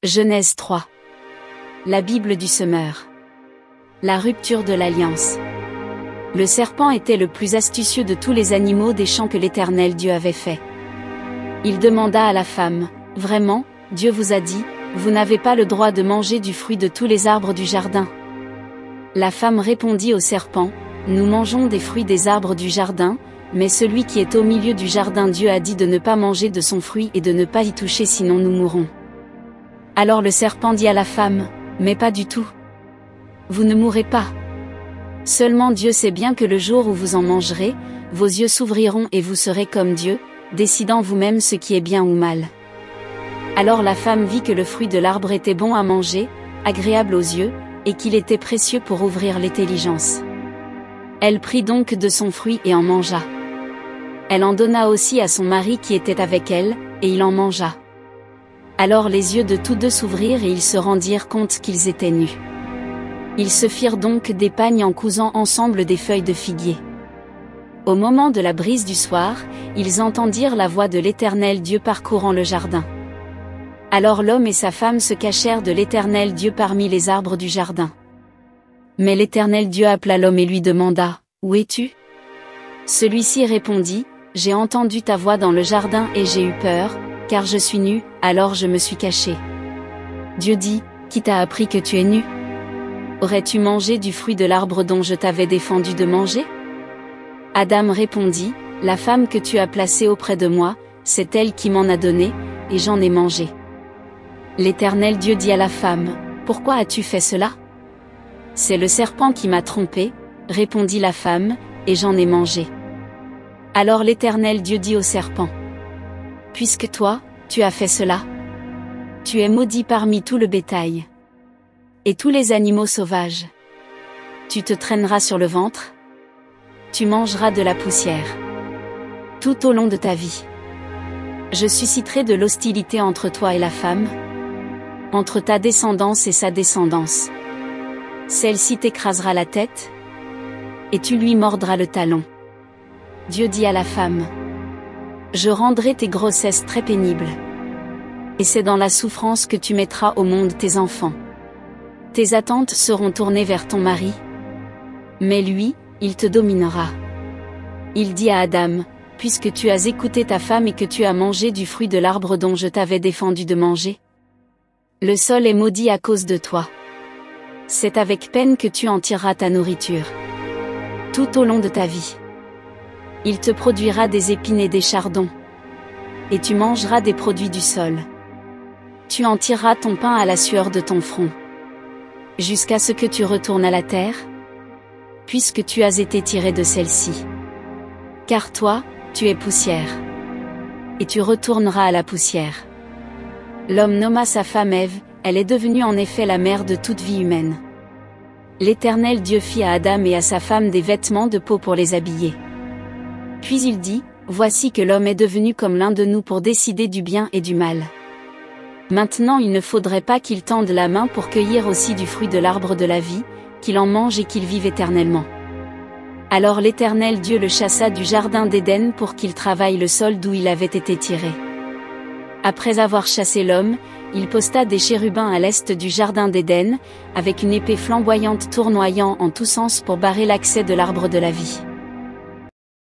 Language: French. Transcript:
Genèse 3. La Bible du semeur. La rupture de l'alliance. Le serpent était le plus astucieux de tous les animaux des champs que l'Éternel Dieu avait fait. Il demanda à la femme, « Vraiment, Dieu vous a dit, vous n'avez pas le droit de manger du fruit de tous les arbres du jardin ?» La femme répondit au serpent, « Nous mangeons des fruits des arbres du jardin, mais celui qui est au milieu du jardin Dieu a dit de ne pas manger de son fruit et de ne pas y toucher sinon nous mourrons. » Alors le serpent dit à la femme, « Mais pas du tout. Vous ne mourrez pas. Seulement Dieu sait bien que le jour où vous en mangerez, vos yeux s'ouvriront et vous serez comme Dieu, décidant vous-même ce qui est bien ou mal. » Alors la femme vit que le fruit de l'arbre était bon à manger, agréable aux yeux, et qu'il était précieux pour ouvrir l'intelligence. Elle prit donc de son fruit et en mangea. Elle en donna aussi à son mari qui était avec elle, et il en mangea. Alors les yeux de tous deux s'ouvrirent et ils se rendirent compte qu'ils étaient nus. Ils se firent donc des pagnes en cousant ensemble des feuilles de figuier. Au moment de la brise du soir, ils entendirent la voix de l'Éternel Dieu parcourant le jardin. Alors l'homme et sa femme se cachèrent de l'Éternel Dieu parmi les arbres du jardin. Mais l'Éternel Dieu appela l'homme et lui demanda, « Où es-tu » Celui-ci répondit, « J'ai entendu ta voix dans le jardin et j'ai eu peur, car je suis nu, alors je me suis caché. » Dieu dit, « Qui t'a appris que tu es nu ? Aurais-tu mangé du fruit de l'arbre dont je t'avais défendu de manger ?» Adam répondit, « La femme que tu as placée auprès de moi, c'est elle qui m'en a donné, et j'en ai mangé. » L'Éternel Dieu dit à la femme, « Pourquoi as-tu fait cela ? » « C'est le serpent qui m'a trompé, » répondit la femme, « et j'en ai mangé. » Alors l'Éternel Dieu dit au serpent, « Puisque toi, tu as fait cela, tu es maudit parmi tout le bétail et tous les animaux sauvages. Tu te traîneras sur le ventre, tu mangeras de la poussière tout au long de ta vie. Je susciterai de l'hostilité entre toi et la femme, entre ta descendance et sa descendance. Celle-ci t'écrasera la tête, et tu lui mordras le talon. » Dieu dit à la femme, « Je rendrai tes grossesses très pénibles. Et c'est dans la souffrance que tu mettras au monde tes enfants. Tes attentes seront tournées vers ton mari, mais lui, il te dominera. » Il dit à Adam, « Puisque tu as écouté ta femme et que tu as mangé du fruit de l'arbre dont je t'avais défendu de manger, le sol est maudit à cause de toi. C'est avec peine que tu en tireras ta nourriture tout au long de ta vie. Il te produira des épines et des chardons, et tu mangeras des produits du sol. Tu en tireras ton pain à la sueur de ton front, jusqu'à ce que tu retournes à la terre, puisque tu as été tiré de celle-ci. Car toi, tu es poussière, et tu retourneras à la poussière. » L'homme nomma sa femme Ève, elle est devenue en effet la mère de toute vie humaine. L'Éternel Dieu fit à Adam et à sa femme des vêtements de peau pour les habiller. Puis il dit, « Voici que l'homme est devenu comme l'un de nous pour décider du bien et du mal. Maintenant il ne faudrait pas qu'il tende la main pour cueillir aussi du fruit de l'arbre de la vie, qu'il en mange et qu'il vive éternellement. » Alors l'Éternel Dieu le chassa du jardin d'Éden pour qu'il travaille le sol d'où il avait été tiré. Après avoir chassé l'homme, il posta des chérubins à l'est du jardin d'Éden, avec une épée flamboyante tournoyant en tous sens pour barrer l'accès de l'arbre de la vie.